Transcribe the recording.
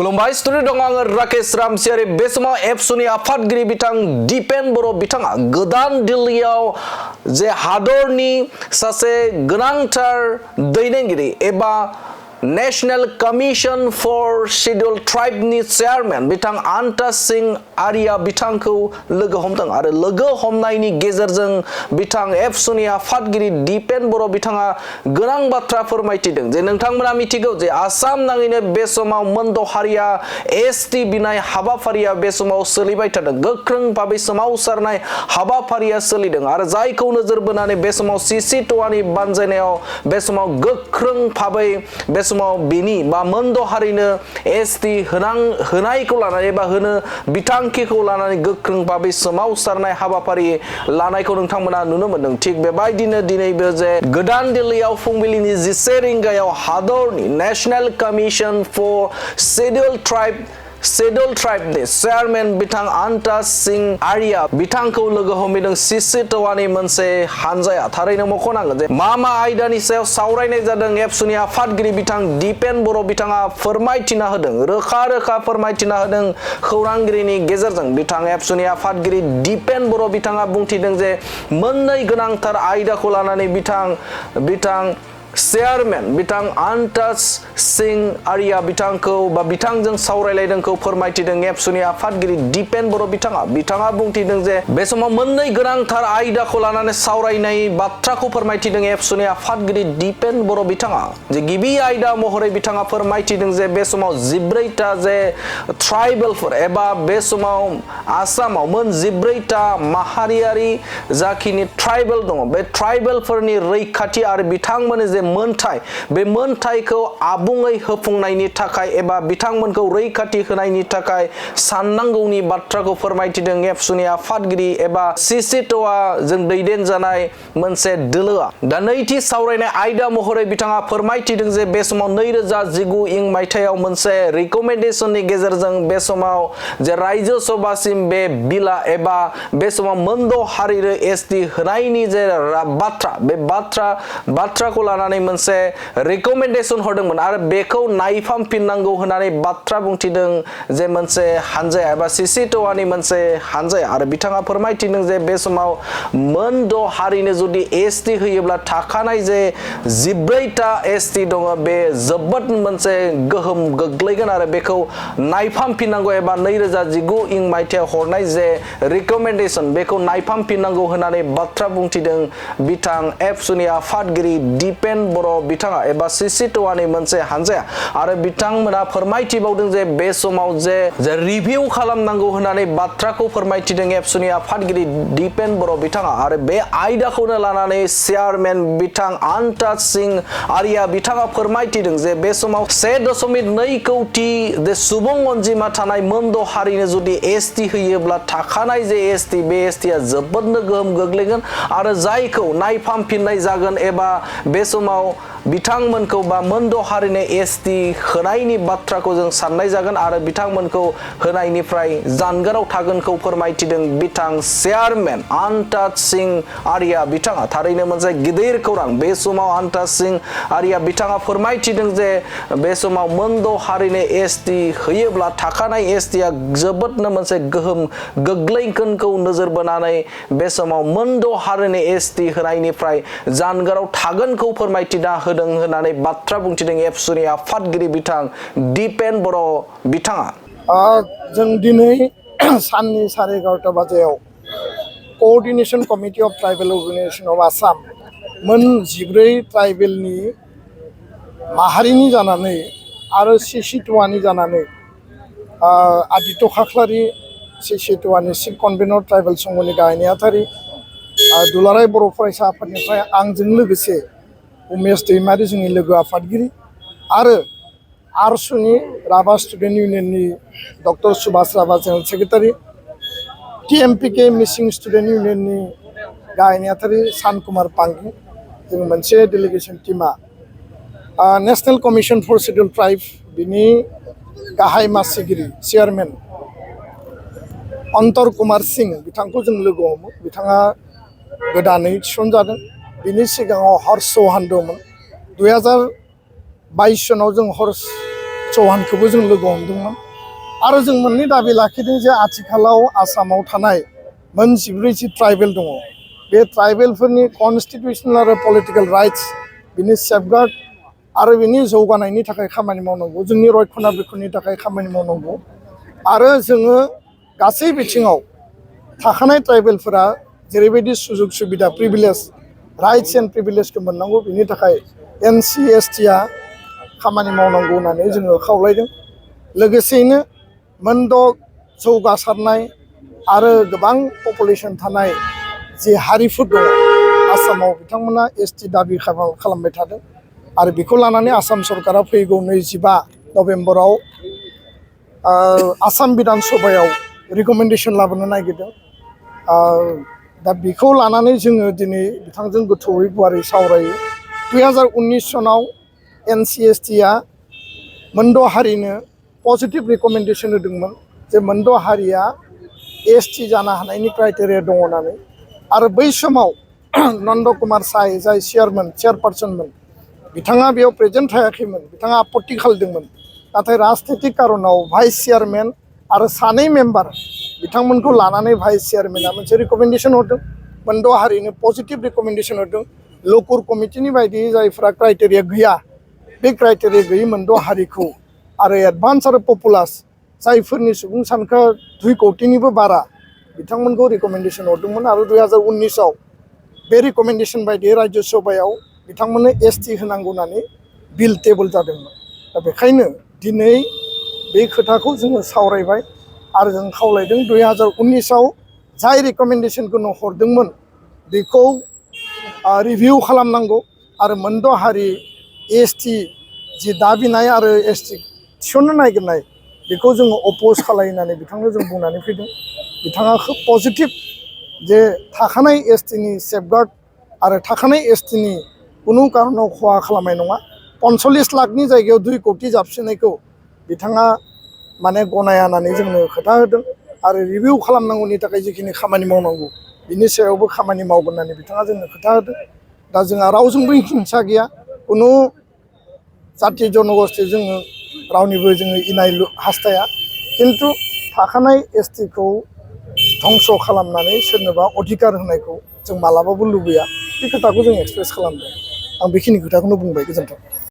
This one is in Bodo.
खुलुमबाय स्टुडिअ दं आङो राकेश रामसियारि बे समाव एबसुनि आफादगिरि बिथां दिपेन बर' बिथाङा गोदान दिल्लीयाव जे हादरनि सासे गोनांथार दैदेनगिरि एबा नेशनेल कमिशन फर शेड्यूल ट्राइबनि चेयारमैन बिथां आन्टा सिंह आर्या बिथांखौ लोगो हमदों आरो लोगो हमनायनि गेजेरजों बिथां एबसुनि आफादगिरि दिपेन बर' बिथाङा गोनां बाथ्रा फोरमायथिदों जे नोंथांमोना मिथिगौ जे आसाम नाङैनो बे समाव मोनद' हारिया एसटि बिनाय हाबाफारिया बे समाव सोलिबाय थादों गोख्रों भाबै सोमावसारनाय हाबाफारिया सोलिदों आरो जायखौ नोजोर बोनानै बे समाव Cctoaनि बानजायनायाव बे समाव गोख्रों भाबै बे समाव बिनि बा मोनद' हारिनो एसटि होनायखौ लानानै एबा होनो बिथांखिखौ लानानै गोख्रों भाबै सोमावसारनाय हाबाफारि लानायखौ नोंथांमोना नुनो मोनदों थिग बेबायदिनो दिनैबो जे गोदान दिल्लीयाव फुंबिलिनि 11 रिंगायाव हादरनि नेशनेल कमिशन फर शेड्यूल ट्राइबनि चेयारमैन बिथां आन्टा सिंह आर्या बिथांखौ लोगो हमैदों Cctoaनि मोनसे हानजाया थारैनो मख'नांगोन जे मा आयदानि सायाव सावरायनाय जादों एबसुनि आफादगिरि बिथां दिपेन बर' बिथाङा फोरमायथिना होदों रोखा फोरमायथिना होदों खौरांगिरिनि गेजेरजों बिथां एबसुनि आफादगिरि दिपेन बर' बिथाङा बुंथिदों जे मोननै गोनांथार आयदाखौ लानानै बिथां चेयारमैन बिथां आन्टा सिंह आर्या बिथांखौ बा बिथांजों सावरायलायदोंखौ फोरमायथिदों एबसुनि आफादगिरि दिपेन बर' बिथाङा बुंथिदों जे बे समाव मोननै गोनांथार आयदाखौ लानानै सावरायनाय बाथ्राखौ फोरमायथिदों एबसुनि आफादगिरि दिपेन बर' बिथाङा जे गिबि आयदा महरै बिथाङा फोरमायथिदों जे बे समाव 14टा जे ट्राइबेलफोर एबा बे समाव आसामाव मोन 14टा माहारियारि जाखिनि ट्राइबेल दङ बे ट्राइबेलफोरनि रैखाथि आरो बिथांमोननि जे मोनथाय बे मोनथायखौ आबुङै होफुंनायनि थाखाय एबा बिथांमोनखौ रैखाथि होनायनि थाखाय साननांगौनि बाथ्राखौ फोरमायथिदों एबसुनि आफादगिरि एबा Cctoa जों दैदेनजानाय मोनसे दोलोआ दा नैथि सावरायनाय आयदा महरै बिथाङा फोरमायथिदों जे बे समाव 2019 इं मायथाइयाव मोनसे रिकमेन्डेशननि गेजेरजों बे समाव जे रायजो सभासिम बे बिला एबा बे समाव मोनद' हारिनो एसटि होनायनि जे बाथ्रा बे बाथ्राखौ लानानै मोनसे रिकमेन्डेशन हरदोंमोन आरो बेखौ नायफामफिननांगौ होननानै बाथ्रा बुंथिदों जे मोनसे हानजाया एबा Cctoaनि मोनसे हानजाया आरो बिथाङा फोरमायथिदों जे बे समाव मोनद' हारिनो जुदि एसटि होयोब्ला थाखानाय जे 14टा एसटि दङ बे जोबोद मोनसे गोहोम गोग्लैगोन आरो बेखौ नायफामफिननांगौ एबा 2019 इं मायथाइयाव हरनाय जे रिकमेन्डेशन बेखौ नायफामफिननांगौ होननानै बाथ्रा बुंथिदों बिथां एबसुनि आफादगिरि दिपेन बर' बिथाङा एबा Cctoaनि मोनसे हानजाया आरो बिथांमोना फोरमायथिबावदों जे बे समाव जे रिभिउ खालामनांगौ होननानै बाथ्राखौ फोरमायथिदों एबसुनि आफादगिरि दिपेन बर' बिथाङा आरो बे आयदाखौनो लानानै चेयारमैन बिथां आन्टा सिंह आर्या बिथाङा फोरमायथिदों जे बे समाव 1.2 कौटि जे सुबुं अनजिमा थानाय मोनद' हारिनो जुदि एसटि होयोब्ला थाखानाय जे एसटि बे एसटिया जोबोदनो गोहोम गोग्लैगोन आरो जायखौ नायफामफिननाय जागोन एबा बे समाव बिथांमोनखौ बा मोनद' हारिनो एसटि होनायनि बाथ्राखौ जों साननाय जागोन आरो बिथांमोनखौ होनायनिफ्राय जानगाराव थागोनखौ फोरमायथिदों बिथां चेयारमैन आन्टा सिंह आर्या बिथाङा थारैनो मोनसे गिदिर खौरां बे समाव आन्टा सिंह आर्या बिथाङा फोरमायथिदों जे बे समाव मोनद' हारिनो एसटि होयोब्ला थाखानाय एसटिया जोबोदनो मोनसे गोहोम गोग्लैगोनखौ नोजोर बोनानै बे समाव मोनद' हारिनो एसटि होनायनिफ्राय जानगाराव थागोनखौ फोरमायथिना होदों होननानै बाथ्रा बुंथिदों एबसुनि आफादगिरि बिथां दिपेन बर' बिथाङा जों दिनै साननि 11:30 बाजियाव coordination committee of tribal organisation of Assam मोन 14 ट्राइबेलनि माहारिनि जानानै आरो Cctoaनि जानानै आदित्य खाख्लारि Cctoaनि चिफ कनभेनर ट्राइबेल संघनि गाहाय नेहाथारि दुलाराय बर' फरायसा आफादनिफ्राय आंजों लोगोसे उमेश दैमारि जोंनि लोगो आफादगिरि आरो आरसुनि राभा स्टुडेन्ट इउनियननि doctor Subhash Rabha general secretary TMPK Mising student इउनियननि गाहाय नेहाथारि सान कुमार पांगी जों मोनसे डेलिगेसन टीमा national commission for schedule tribe बिनि गाहाय मासिगिरि चेयारमैन अंतर कुमार सिंह बिथांखौ जों लोगो हमो बिथाङा गोदानै थिसनजादों बिनि सिगाङाव हर्ष चौहान दंमोन 2022 सनाव जों हर्ष चौहानखौबो जों लोगो हमदोंमोन आरो जों मोननै दाबि लाखिदों जे आथिखालाव आसामाव थानाय मोन 14 ट्राइबेल दङ बे ट्राइबेलफोरनि कन्स्टिटिउसनेल आरो पलिटिकेल राइट्स बिनि सेफगार्ड आरो बिनि जौगानायनि थाखाय खामानि मावनांगौ जोंनि रक्षणाबेक्षणनि थाखाय खामानि मावनांगौ आरो जोङो गासै बिथिङाव थाखानाय ट्राइबेलफोरा जेरैबायदि सुजुग सुबिदा प्रिभिलेज राइट्स एन्ड प्रिभिलेजखौ मोननांगौ बिनि थाखाय NC/STआ खामानि मावनांगौ होननानै जोङो खावलायदों लोगोसेयैनो मोनद' जौगासारनाय आरो गोबां पपुलेसन थानाय जे हारिफोर दङ आसामाव बिथांमोना ST दाबि खालामबाय थादों आरो बेखौ लानानै आसाम सरकारा फैगौ 25 नभेम्बराव आसाम बिधान सभायाव रिकमेन्डेसन लाबोनो नागिरदों दा बेखौ लानानै जोङो दिनै बिथांजों गोथौयै गुवारै सावरायो 2019 सनाव NC/STआ मोनद' हारिनो पजिटिभ रिकमेन्डेसन होदोंमोन जे मोनद' हारिया ST जानो हानायनि क्राइटेरिया दङ होननानै आरो बै समाव नन्द कुमार साय जाय चेयारपार्सनमोन बिथाङा बेयाव प्रेजेन्ट थायाखैमोन बिथाङा आपत्ति खालामदोंमोन नाथाय राजनितिक कारनाव भाइस चेयारमेन आरो सानै मेम्बार बिथांमोनखौ लानानै भाइस चेयारमेना मोनसे रिकमेन्डेसन हरदों मोनद' हारिनो पजिटिभ रिकमेन्डेसन हरदों लकुर कमिटिनि बायदियै जायफ्रा क्राइटेरिया गैया बे क्राइटेरिया गैयै मोनद' हारिखौ आरो एडभान्स आरो पपुलास जायफोरनि सुबुं सानखोआ 2 कौटिनिबो बारा बिथांमोनखौ रिकमेन्डेसन हरदोंमोन आरो 2019आव बे रिकमेन्डेसन बायदियै राज्य सभायाव बिथांमोननो ST होनांगौ होननानै बिल टेबोल जादोंमोन दा बेखायनो दिनै बे खोथाखौ जोङो सावरायबाय आरो जों खावलायदों 2019आव जाय रिकमेन्डेसनखौ हरदोंमोन बेखौ रिभिउ खालामनांगौ आरो मोनद' हारि ST जि दाबिनाय आरो ST थिसननो नागिरनाय बेखौ जोङो अपोज खालामनानै बिथांनो जों बुंनानै फैदों बिथाङा खोब पजिटिभ जे थाखानाय STनि सेफगार्ड आरो थाखानाय STनि कुनु कारनाव खहा खालामनाय नङा 45 लाखनि जायगायाव 2 कौटि जाबसिननायखौ बिथाङा माने गनाया होननानै जोंनो खोथा होदों आरो रिभिउ खालामनांगौनि थाखाय जिखिनि खामानि मावनांगौ बिनि सायावबो खामानि मावगोन होननानै बिथाङा जोंनो खोथा होदों दा जोंहा रावजोंबो हिंसा गैया कुनु जाथि जनगोष्ठी जोङो रावनिबो जोङो इनाय हास्थाया खिन्थु थाखानाय STखौ धंस खालामनानै सोरनोबा अधिकार होनायखौ जों मालाबाबो लुबैया बे खोथाखौ जों एक्सप्रेस खालामदों आं बेखिनि खोथाखौनो बुंबाय गोजोन्थों।